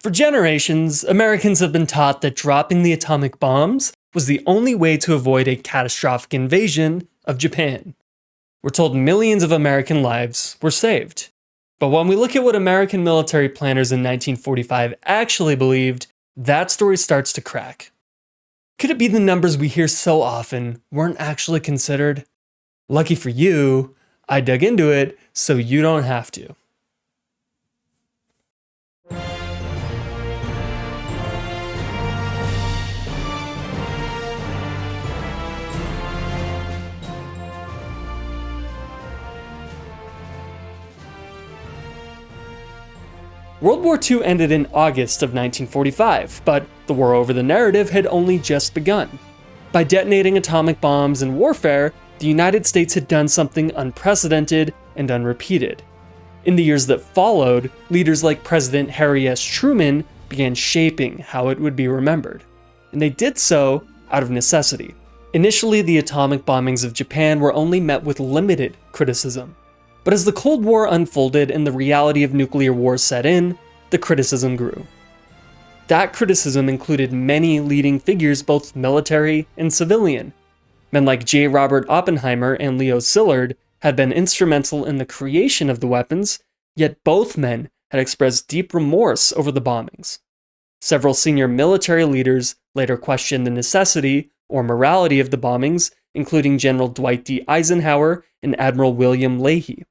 For generations, Americans have been taught that dropping the atomic bombs was the only way to avoid a catastrophic invasion of Japan. We're told millions of American lives were saved. But when we look at what American military planners in 1945 actually believed, that story starts to crack. Could it be the numbers we hear so often weren't actually considered? Lucky for you, I dug into it so you don't have to. World War II ended in August of 1945, but the war over the narrative had only just begun. By detonating atomic bombs in warfare, the United States had done something unprecedented and unrepeated. In the years that followed, leaders like President Harry S. Truman began shaping how it would be remembered. And they did so out of necessity. Initially, the atomic bombings of Japan were only met with limited criticism. But as the Cold War unfolded and the reality of nuclear war set in, the criticism grew. That criticism included many leading figures, both military and civilian. Men like J. Robert Oppenheimer and Leo Szilard had been instrumental in the creation of the weapons, yet both men had expressed deep remorse over the bombings. Several senior military leaders later questioned the necessity or morality of the bombings, including General Dwight D. Eisenhower and Admiral William Leahy.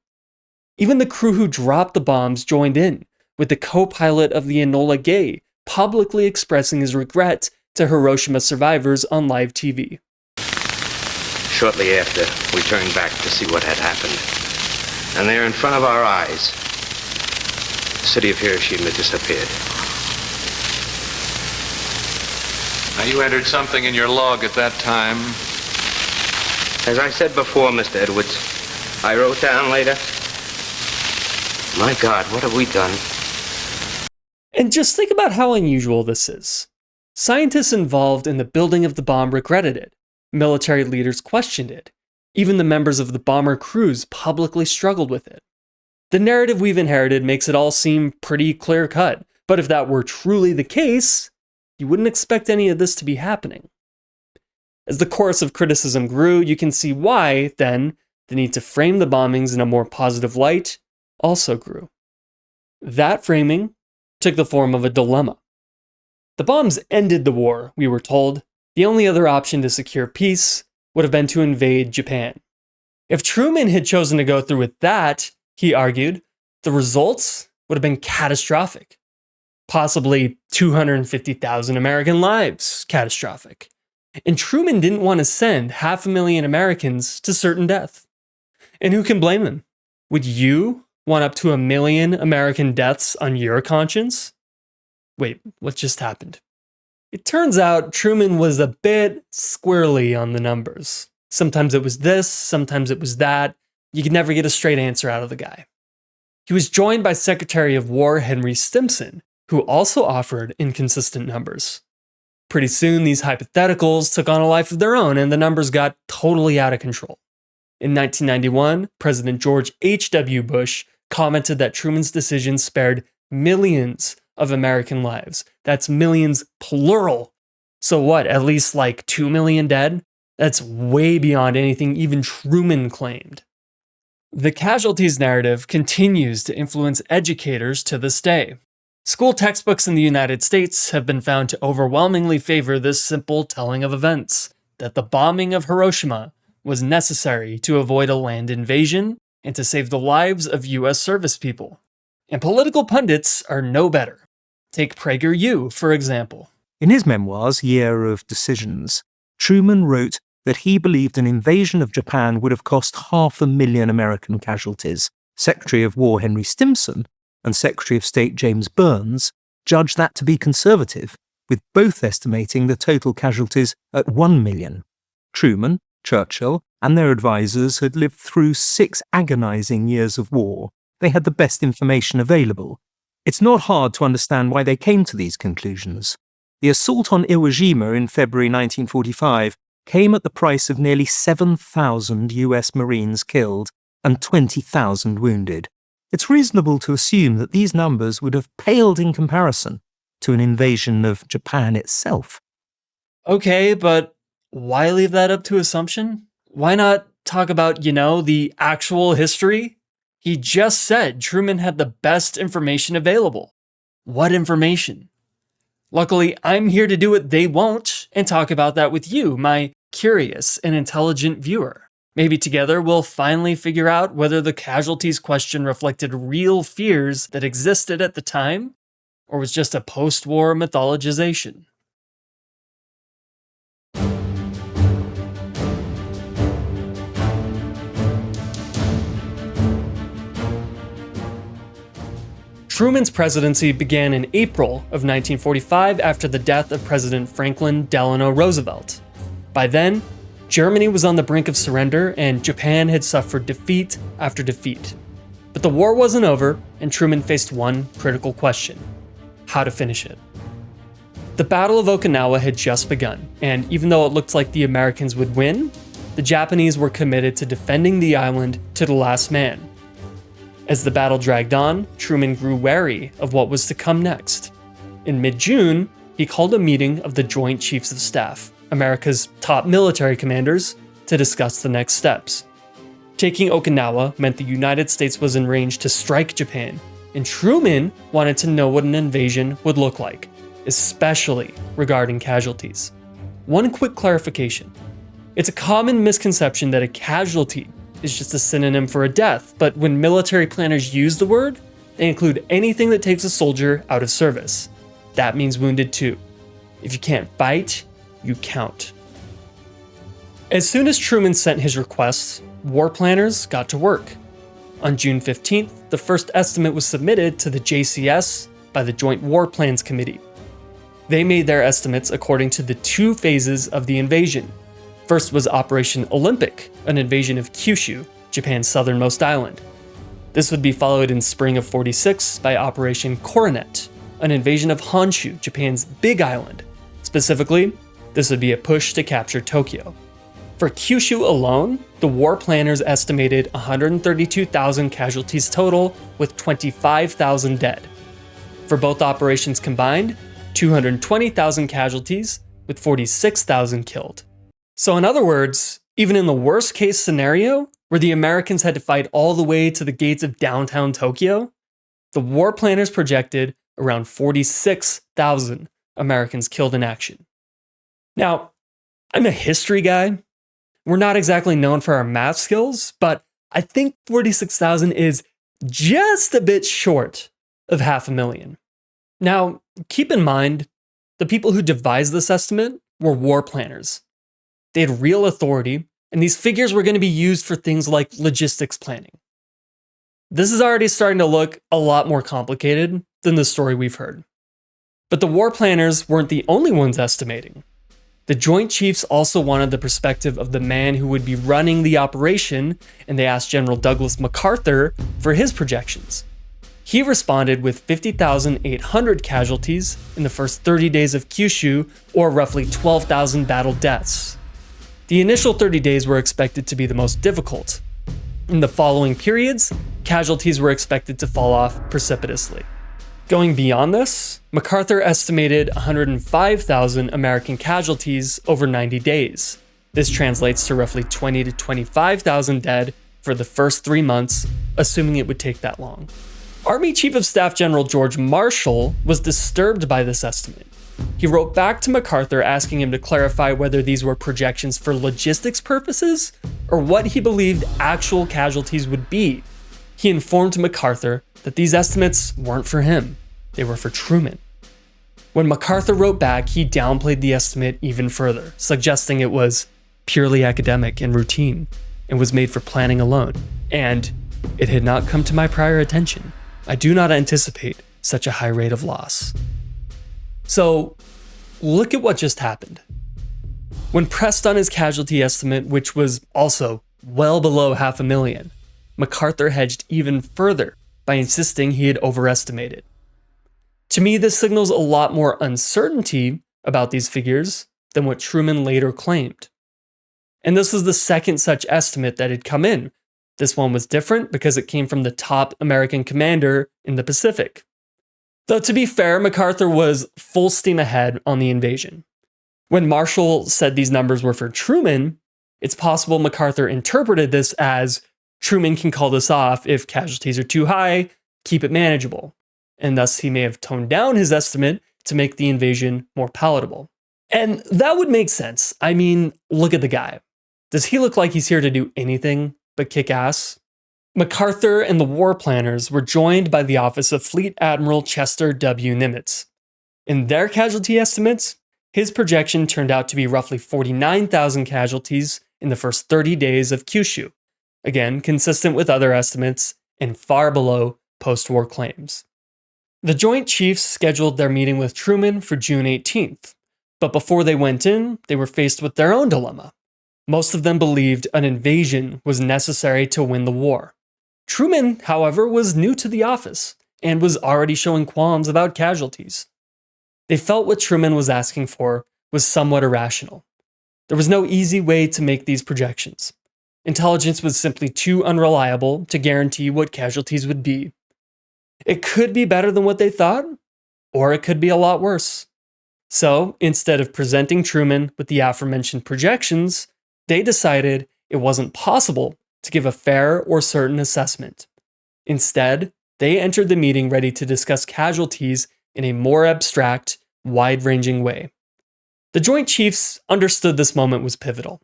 Even the crew who dropped the bombs joined in, with the co-pilot of the Enola Gay publicly expressing his regret to Hiroshima survivors on live TV. Shortly after, we turned back to see what had happened. And there in front of our eyes, the city of Hiroshima disappeared. Now, you entered something in your log at that time. As I said before, Mr. Edwards, I wrote down later, my God, what have we done? And just think about how unusual this is. Scientists involved in the building of the bomb regretted it. Military leaders questioned it. Even the members of the bomber crews publicly struggled with it. The narrative we've inherited makes it all seem pretty clear-cut, but if that were truly the case, you wouldn't expect any of this to be happening. As the chorus of criticism grew, you can see why, then, the need to frame the bombings in a more positive light also grew. That framing took the form of a dilemma. The bombs ended the war, we were told. The only other option to secure peace would have been to invade Japan. If Truman had chosen to go through with that, he argued, the results would have been catastrophic. Possibly 250,000 American lives catastrophic. And Truman didn't want to send 500,000 Americans to certain death. And who can blame him? Would you want up to 1 million American deaths on your conscience? Wait, what just happened? It turns out Truman was a bit squirrely on the numbers. Sometimes it was this, sometimes it was that. You could never get a straight answer out of the guy. He was joined by Secretary of War Henry Stimson, who also offered inconsistent numbers. Pretty soon, these hypotheticals took on a life of their own, and the numbers got totally out of control. In 1991, President George H.W. Bush commented that Truman's decision spared millions of American lives. That's millions plural. So what, at least like 2 million dead? That's way beyond anything even Truman claimed. The casualties narrative continues to influence educators to this day. School textbooks in the United States have been found to overwhelmingly favor this simple telling of events, that the bombing of Hiroshima was necessary to avoid a land invasion and to save the lives of US service people. And political pundits are no better. Take PragerU, for example. In his memoirs, Year of Decisions, Truman wrote that he believed an invasion of Japan would have cost 500,000 American casualties. Secretary of War Henry Stimson and Secretary of State James Burns judged that to be conservative, with both estimating the total casualties at 1 million. Truman, Churchill, and their advisors had lived through 6 agonizing years of war. They had the best information available. It's not hard to understand why they came to these conclusions. The assault on Iwo Jima in February 1945 came at the price of nearly 7,000 US Marines killed and 20,000 wounded. It's reasonable to assume that these numbers would have paled in comparison to an invasion of Japan itself. Okay, but why leave that up to assumption? Why not talk about, the actual history? He just said Truman had the best information available. What information? Luckily, I'm here to do what they won't and talk about that with you, my curious and intelligent viewer. Maybe together we'll finally figure out whether the casualties question reflected real fears that existed at the time or was just a post-war mythologization. Truman's presidency began in April of 1945 after the death of President Franklin Delano Roosevelt. By then, Germany was on the brink of surrender and Japan had suffered defeat after defeat. But the war wasn't over and Truman faced one critical question: how to finish it. The Battle of Okinawa had just begun, and even though it looked like the Americans would win, the Japanese were committed to defending the island to the last man. As the battle dragged on, Truman grew wary of what was to come next. In mid-June, he called a meeting of the Joint Chiefs of Staff, America's top military commanders, to discuss the next steps. Taking Okinawa meant the United States was in range to strike Japan, and Truman wanted to know what an invasion would look like, especially regarding casualties. One quick clarification. It's a common misconception that a casualty is just a synonym for a death, but when military planners use the word, they include anything that takes a soldier out of service. That means wounded too. If you can't fight, you count. As soon as Truman sent his requests, war planners got to work. On June 15th, the first estimate was submitted to the JCS by the Joint War Plans Committee. They made their estimates according to the two phases of the invasion. First was Operation Olympic, an invasion of Kyushu, Japan's southernmost island. This would be followed in spring of 46 by Operation Coronet, an invasion of Honshu, Japan's big island. Specifically, this would be a push to capture Tokyo. For Kyushu alone, the war planners estimated 132,000 casualties total, with 25,000 dead. For both operations combined, 220,000 casualties, with 46,000 killed. So in other words, even in the worst case scenario, where the Americans had to fight all the way to the gates of downtown Tokyo, the war planners projected around 46,000 Americans killed in action. Now, I'm a history guy. We're not exactly known for our math skills, but I think 46,000 is just a bit short of 500,000. Now, keep in mind, the people who devised this estimate were war planners. They had real authority, and these figures were going to be used for things like logistics planning. This is already starting to look a lot more complicated than the story we've heard. But the war planners weren't the only ones estimating. The Joint Chiefs also wanted the perspective of the man who would be running the operation, and they asked General Douglas MacArthur for his projections. He responded with 50,800 casualties in the first 30 days of Kyushu, or roughly 12,000 battle deaths. The initial 30 days were expected to be the most difficult. In the following periods, casualties were expected to fall off precipitously. Going beyond this, MacArthur estimated 105,000 American casualties over 90 days. This translates to roughly 20 to 25,000 dead for the first 3 months, assuming it would take that long. Army Chief of Staff General George Marshall was disturbed by this estimate. He wrote back to MacArthur asking him to clarify whether these were projections for logistics purposes or what he believed actual casualties would be. He informed MacArthur that these estimates weren't for him, they were for Truman. When MacArthur wrote back, he downplayed the estimate even further, suggesting it was purely academic and routine and was made for planning alone. And it had not come to my prior attention. I do not anticipate such a high rate of loss. So, look at what just happened. When pressed on his casualty estimate, which was also well below 500,000, MacArthur hedged even further by insisting he had overestimated. To me, this signals a lot more uncertainty about these figures than what Truman later claimed. And this was the second such estimate that had come in. This one was different because it came from the top American commander in the Pacific. Though to be fair, MacArthur was full steam ahead on the invasion. When Marshall said these numbers were for Truman, it's possible MacArthur interpreted this as Truman can call this off if casualties are too high, keep it manageable. And thus he may have toned down his estimate to make the invasion more palatable. And that would make sense. I mean, look at the guy. Does he look like he's here to do anything but kick ass? MacArthur and the war planners were joined by the office of Fleet Admiral Chester W. Nimitz. In their casualty estimates, his projection turned out to be roughly 49,000 casualties in the first 30 days of Kyushu. Again, consistent with other estimates and far below post-war claims. The Joint Chiefs scheduled their meeting with Truman for June 18th, but before they went in, they were faced with their own dilemma. Most of them believed an invasion was necessary to win the war. Truman, however, was new to the office and was already showing qualms about casualties. They felt what Truman was asking for was somewhat irrational. There was no easy way to make these projections. Intelligence was simply too unreliable to guarantee what casualties would be. It could be better than what they thought, or it could be a lot worse. So, instead of presenting Truman with the aforementioned projections, they decided it wasn't possible to give a fair or certain assessment. Instead, they entered the meeting ready to discuss casualties in a more abstract, wide-ranging way. The Joint Chiefs understood this moment was pivotal.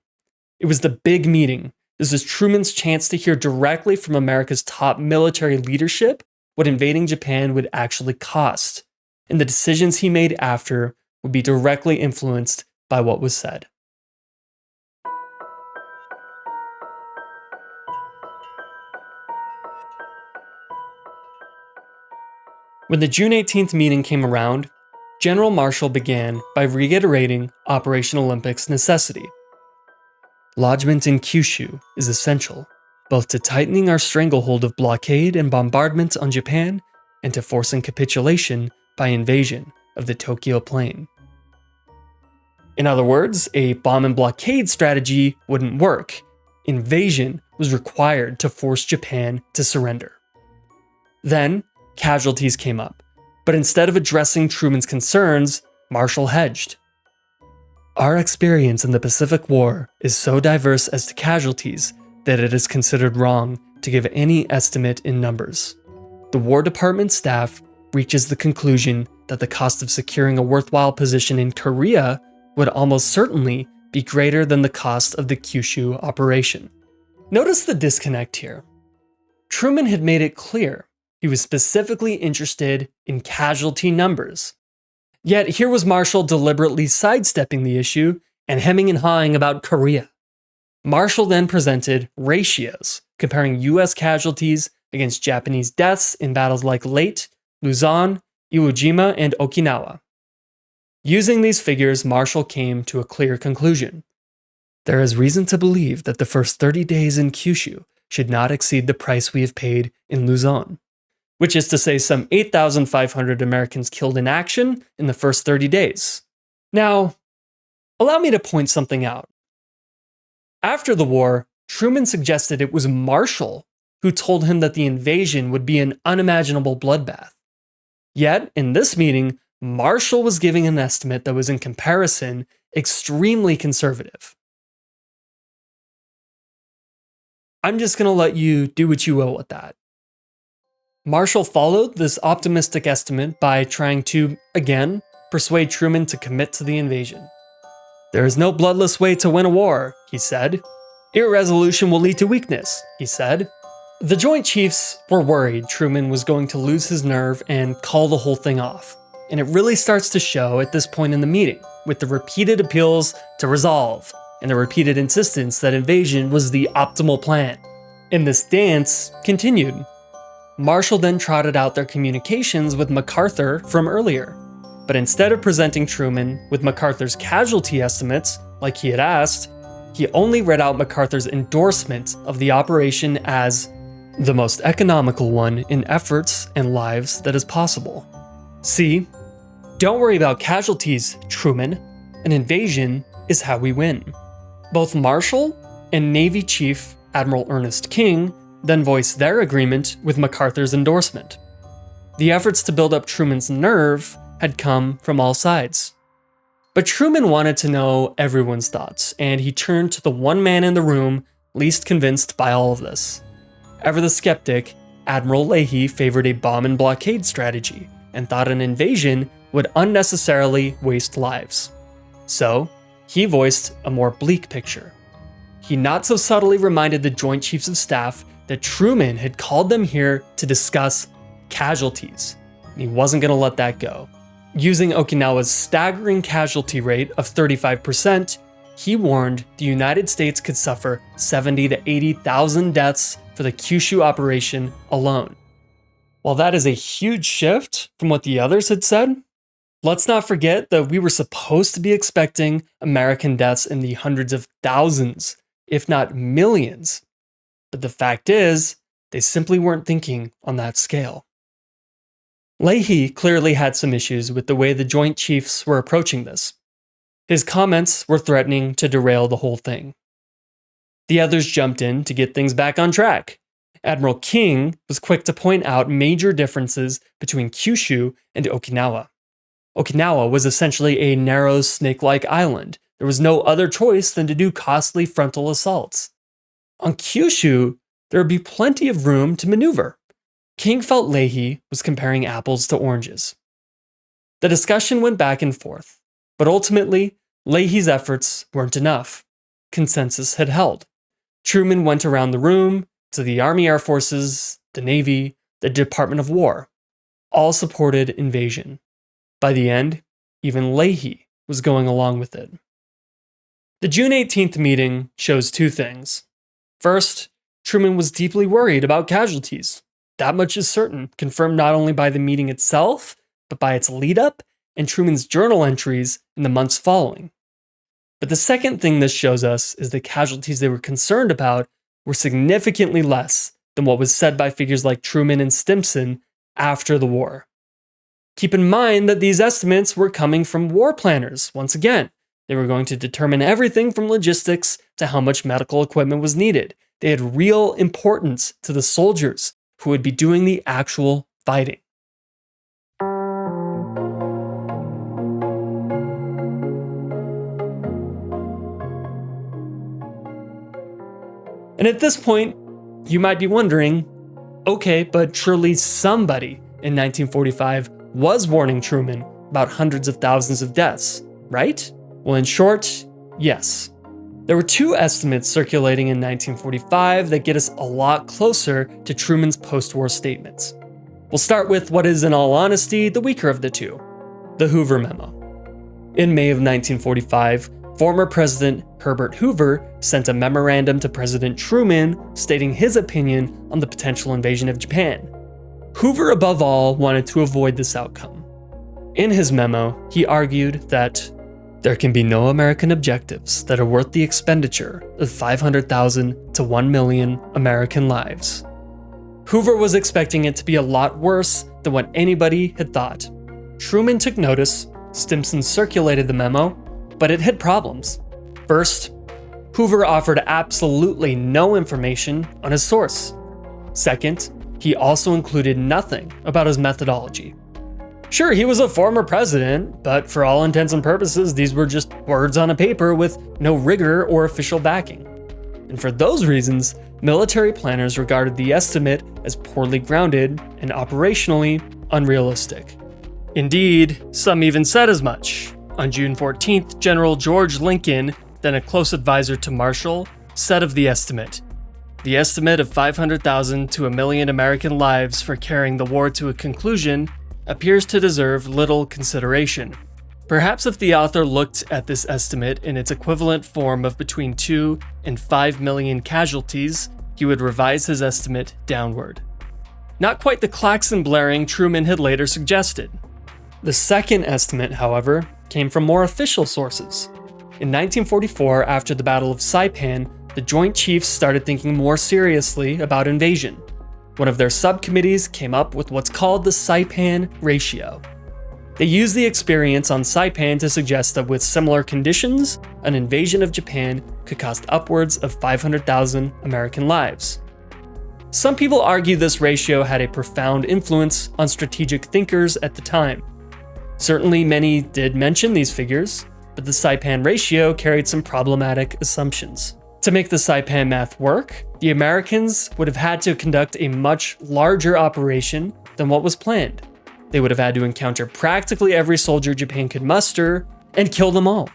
It was the big meeting. This was Truman's chance to hear directly from America's top military leadership what invading Japan would actually cost, and the decisions he made after would be directly influenced by what was said. When the June 18th meeting came around, General Marshall began by reiterating Operation Olympic's necessity. Lodgment in Kyushu is essential, both to tightening our stranglehold of blockade and bombardment on Japan and to forcing capitulation by invasion of the Tokyo Plain. In other words, a bomb and blockade strategy wouldn't work. Invasion was required to force Japan to surrender. Then, casualties came up, but instead of addressing Truman's concerns, Marshall hedged. Our experience in the Pacific War is so diverse as to casualties that it is considered wrong to give any estimate in numbers. The War Department staff reaches the conclusion that the cost of securing a worthwhile position in Korea would almost certainly be greater than the cost of the Kyushu operation. Notice the disconnect here. Truman had made it clear he was specifically interested in casualty numbers. Yet here was Marshall deliberately sidestepping the issue and hemming and hawing about Korea. Marshall then presented ratios, comparing US casualties against Japanese deaths in battles like Leyte, Luzon, Iwo Jima, and Okinawa. Using these figures, Marshall came to a clear conclusion. There is reason to believe that the first 30 days in Kyushu should not exceed the price we have paid in Luzon, which is to say some 8,500 Americans killed in action in the first 30 days. Now, allow me to point something out. After the war, Truman suggested it was Marshall who told him that the invasion would be an unimaginable bloodbath. Yet, in this meeting, Marshall was giving an estimate that was, in comparison, extremely conservative. I'm just going to let you do what you will with that. Marshall followed this optimistic estimate by trying to, again, persuade Truman to commit to the invasion. There is no bloodless way to win a war, he said. Irresolution will lead to weakness, he said. The Joint Chiefs were worried Truman was going to lose his nerve and call the whole thing off. And it really starts to show at this point in the meeting, with the repeated appeals to resolve and the repeated insistence that invasion was the optimal plan. And this dance continued. Marshall then trotted out their communications with MacArthur from earlier. But instead of presenting Truman with MacArthur's casualty estimates, like he had asked, he only read out MacArthur's endorsement of the operation as the most economical one in efforts and lives that is possible. See, don't worry about casualties, Truman. An invasion is how we win. Both Marshall and Navy Chief Admiral Ernest King then voiced their agreement with MacArthur's endorsement. The efforts to build up Truman's nerve had come from all sides. But Truman wanted to know everyone's thoughts, and he turned to the one man in the room least convinced by all of this. Ever the skeptic, Admiral Leahy favored a bomb and blockade strategy and thought an invasion would unnecessarily waste lives. So, he voiced a more bleak picture. He not so subtly reminded the Joint Chiefs of Staff that Truman had called them here to discuss casualties, and he wasn't going to let that go. Using Okinawa's staggering casualty rate of 35%, he warned the United States could suffer 70 to 80,000 deaths for the Kyushu operation alone. While that is a huge shift from what the others had said, let's not forget that we were supposed to be expecting American deaths in the hundreds of thousands, if not millions. But the fact is, they simply weren't thinking on that scale. Leahy clearly had some issues with the way the Joint Chiefs were approaching this. His comments were threatening to derail the whole thing. The others jumped in to get things back on track. Admiral King was quick to point out major differences between Kyushu and Okinawa. Okinawa was essentially a narrow snake-like island. There was no other choice than to do costly frontal assaults. On Kyushu, there would be plenty of room to maneuver. King felt Leahy was comparing apples to oranges. The discussion went back and forth, but ultimately, Leahy's efforts weren't enough. Consensus had held. Truman went around the room to the Army Air Forces, the Navy, the Department of War. All supported invasion. By the end, even Leahy was going along with it. The June 18th meeting shows two things. First, Truman was deeply worried about casualties. That much is certain, confirmed not only by the meeting itself, but by its lead-up and Truman's journal entries in the months following. But the second thing this shows us is the casualties they were concerned about were significantly less than what was said by figures like Truman and Stimson after the war. Keep in mind that these estimates were coming from war planners. Once again, they were going to determine everything from logistics to how much medical equipment was needed. They had real importance to the soldiers who would be doing the actual fighting. And at this point, you might be wondering, okay, but surely somebody in 1945 was warning Truman about hundreds of thousands of deaths, right? Well, in short, yes. There were two estimates circulating in 1945 that get us a lot closer to Truman's post-war statements. We'll start with what is, in all honesty, the weaker of the two, the Hoover Memo. In May of 1945, former President Herbert Hoover sent a memorandum to President Truman stating his opinion on the potential invasion of Japan. Hoover, above all, wanted to avoid this outcome. In his memo, he argued that there can be no American objectives that are worth the expenditure of 500,000 to 1 million American lives. Hoover was expecting it to be a lot worse than what anybody had thought. Truman took notice, Stimson circulated the memo, but it had problems. First, Hoover offered absolutely no information on his source. Second, he also included nothing about his methodology. Sure, he was a former president, but for all intents and purposes, these were just words on a paper with no rigor or official backing. And for those reasons, military planners regarded the estimate as poorly grounded and operationally unrealistic. Indeed, some even said as much. On June 14th, General George Lincoln, then a close advisor to Marshall, said of the estimate of 500,000 to 1 million American lives for carrying the war to a conclusion appears to deserve little consideration. Perhaps if the author looked at this estimate in its equivalent form of between 2 and 5 million casualties, he would revise his estimate downward. Not quite the klaxon blaring Truman had later suggested. The second estimate, however, came from more official sources. In 1944, after the Battle of Saipan, the Joint Chiefs started thinking more seriously about invasion. One of their subcommittees came up with what's called the Saipan ratio. They used the experience on Saipan to suggest that with similar conditions, an invasion of Japan could cost upwards of 500,000 American lives. Some people argue this ratio had a profound influence on strategic thinkers at the time. Certainly, many did mention these figures, but the Saipan ratio carried some problematic assumptions. To make the Saipan math work, the Americans would have had to conduct a much larger operation than what was planned. They would have had to encounter practically every soldier Japan could muster and kill them all.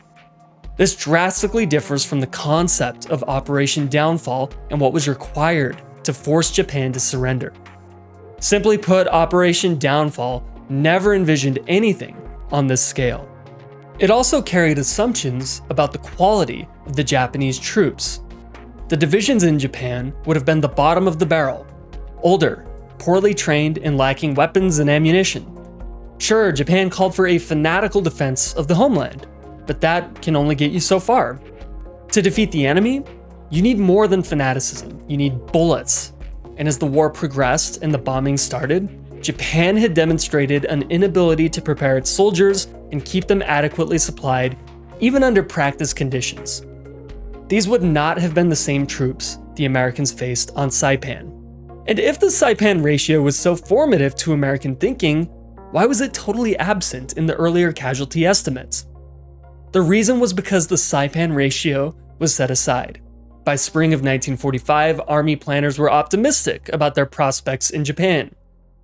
This drastically differs from the concept of Operation Downfall and what was required to force Japan to surrender. Simply put, Operation Downfall never envisioned anything on this scale. It also carried assumptions about the quality of the Japanese troops. The divisions in Japan would have been the bottom of the barrel, older, poorly trained, and lacking weapons and ammunition. Sure, Japan called for a fanatical defense of the homeland, but that can only get you so far. To defeat the enemy, you need more than fanaticism, you need bullets. And as the war progressed and the bombing started, Japan had demonstrated an inability to prepare its soldiers and keep them adequately supplied, even under practice conditions. These would not have been the same troops the Americans faced on Saipan. And if the Saipan ratio was so formative to American thinking, why was it totally absent in the earlier casualty estimates? The reason was because the Saipan ratio was set aside. By spring of 1945, Army planners were optimistic about their prospects in Japan.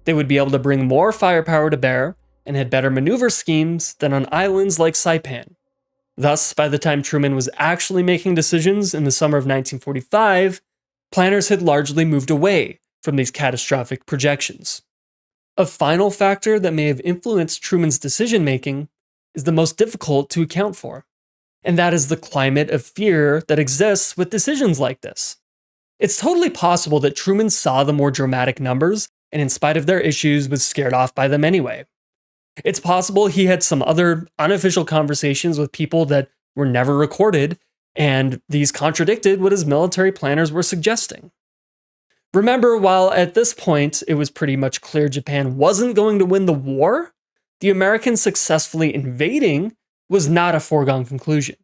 They would be able to bring more firepower to bear and had better maneuver schemes than on islands like Saipan. Thus, by the time Truman was actually making decisions in the summer of 1945, planners had largely moved away from these catastrophic projections. A final factor that may have influenced Truman's decision-making is the most difficult to account for, and that is the climate of fear that exists with decisions like this. It's totally possible that Truman saw the more dramatic numbers and in spite of their issues was scared off by them anyway. It's possible he had some other unofficial conversations with people that were never recorded, and these contradicted what his military planners were suggesting. Remember, while at this point it was pretty much clear Japan wasn't going to win the war, the Americans successfully invading was not a foregone conclusion.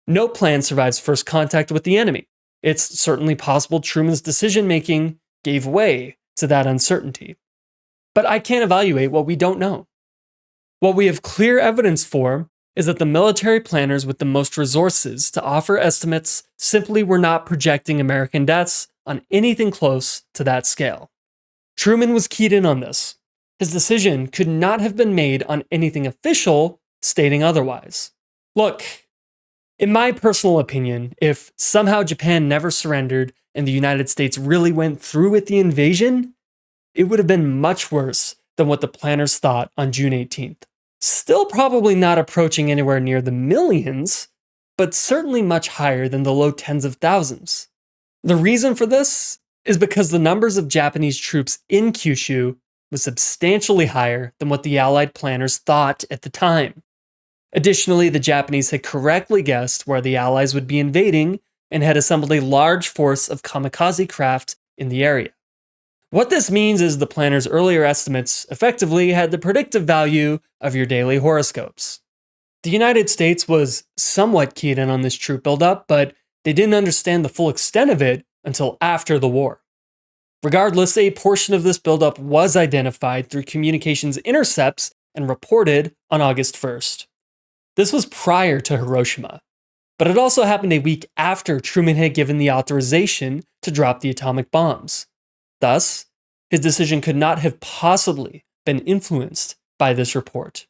No plan survives first contact with the enemy. It's certainly possible Truman's decision-making gave way to that uncertainty. But I can't evaluate what we don't know. What we have clear evidence for is that the military planners with the most resources to offer estimates simply were not projecting American deaths on anything close to that scale. Truman was keyed in on this. His decision could not have been made on anything official stating otherwise. Look, in my personal opinion, if somehow Japan never surrendered and the United States really went through with the invasion, it would have been much worse than what the planners thought on June 18th. Still probably not approaching anywhere near the millions, but certainly much higher than the low tens of thousands. The reason for this is because the numbers of Japanese troops in Kyushu was substantially higher than what the Allied planners thought at the time. Additionally, the Japanese had correctly guessed where the Allies would be invading and had assembled a large force of kamikaze craft in the area. What this means is the planners' earlier estimates effectively had the predictive value of your daily horoscopes. The United States was somewhat keyed in on this troop buildup, but they didn't understand the full extent of it until after the war. Regardless, a portion of this buildup was identified through communications intercepts and reported on August 1st. This was prior to Hiroshima, but it also happened a week after Truman had given the authorization to drop the atomic bombs. Thus, his decision could not have possibly been influenced by this report.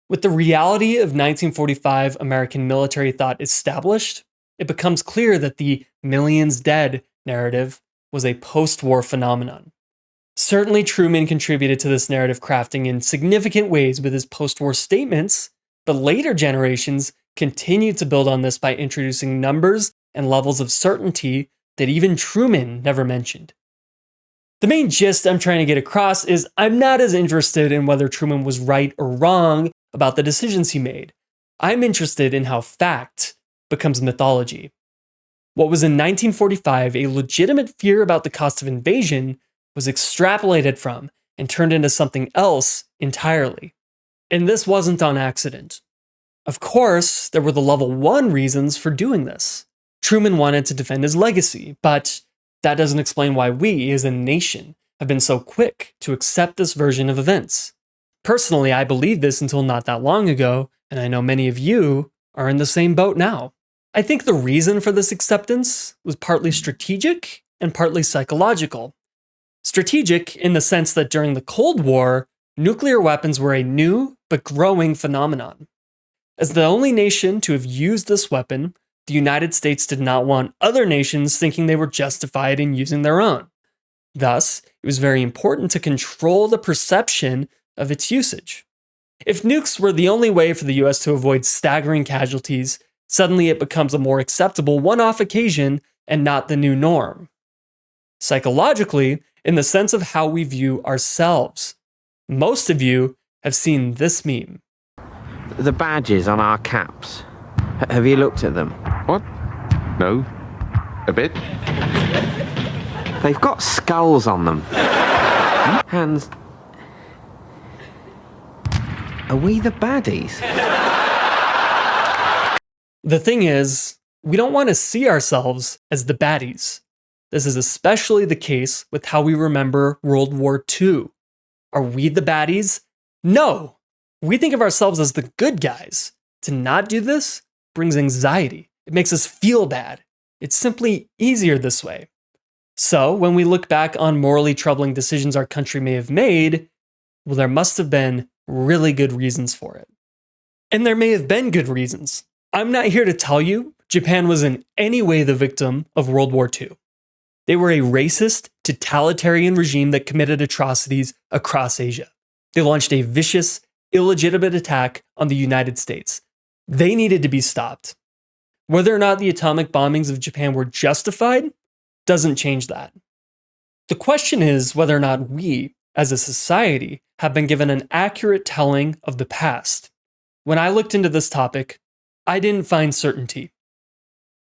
With the reality of 1945 American military thought established, it becomes clear that the millions dead narrative was a post-war phenomenon. Certainly, Truman contributed to this narrative crafting in significant ways with his post-war statements, but later generations continued to build on this by introducing numbers and levels of certainty that even Truman never mentioned. The main gist I'm trying to get across is I'm not as interested in whether Truman was right or wrong about the decisions he made. I'm interested in how fact becomes mythology. What was in 1945 a legitimate fear about the cost of invasion was extrapolated from and turned into something else entirely. And this wasn't on accident. Of course, there were the level 1 reasons for doing this. Truman wanted to defend his legacy, but That doesn't explain why we, as a nation, have been so quick to accept this version of events. Personally, I believed this until not that long ago, and I know many of you are in the same boat now. I think the reason for this acceptance was partly strategic and partly psychological. Strategic in the sense that during the Cold War, nuclear weapons were a new but growing phenomenon. As the only nation to have used this weapon, the United States did not want other nations thinking they were justified in using their own. Thus, it was very important to control the perception of its usage. If nukes were the only way for the US to avoid staggering casualties, suddenly it becomes a more acceptable one-off occasion and not the new norm. Psychologically, in the sense of how we view ourselves. Most of you have seen this meme. The badges on our caps. Have you looked at them? What? No. A bit? They've got skulls on them. Hands. Are we the baddies? The thing is, we don't want to see ourselves as the baddies. This is especially the case with how we remember World War II. Are we the baddies? No! We think of ourselves as the good guys. To not do this brings anxiety. It makes us feel bad. It's simply easier this way. So, when we look back on morally troubling decisions our country may have made, well, there must have been really good reasons for it. And there may have been good reasons. I'm not here to tell you Japan was in any way the victim of World War II. They were a racist, totalitarian regime that committed atrocities across Asia. They launched a vicious, illegitimate attack on the United States. They needed to be stopped. Whether or not the atomic bombings of Japan were justified doesn't change that. The question is whether or not we, as a society, have been given an accurate telling of the past. When I looked into this topic, I didn't find certainty.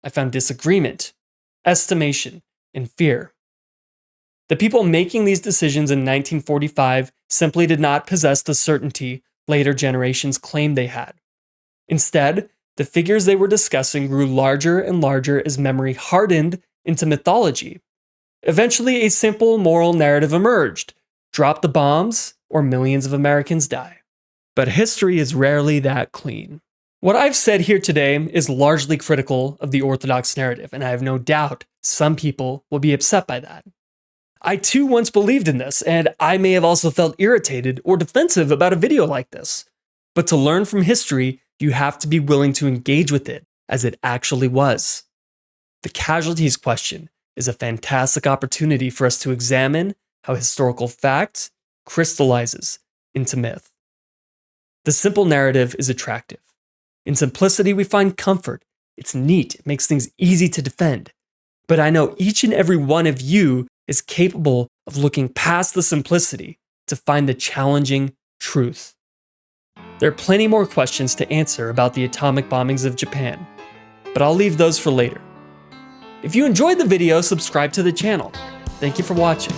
I found disagreement, estimation, and fear. The people making these decisions in 1945 simply did not possess the certainty later generations claimed they had. Instead, the figures they were discussing grew larger and larger as memory hardened into mythology. Eventually, a simple moral narrative emerged: drop the bombs or millions of Americans die. But history is rarely that clean. What I've said here today is largely critical of the orthodox narrative, and I have no doubt some people will be upset by that. I too once believed in this, and I may have also felt irritated or defensive about a video like this. But to learn from history, you have to be willing to engage with it as it actually was. The casualties question is a fantastic opportunity for us to examine how historical fact crystallizes into myth. The simple narrative is attractive. In simplicity, we find comfort. It's neat, it makes things easy to defend. But I know each and every one of you is capable of looking past the simplicity to find the challenging truth. There are plenty more questions to answer about the atomic bombings of Japan, but I'll leave those for later. If you enjoyed the video, subscribe to the channel. Thank you for watching.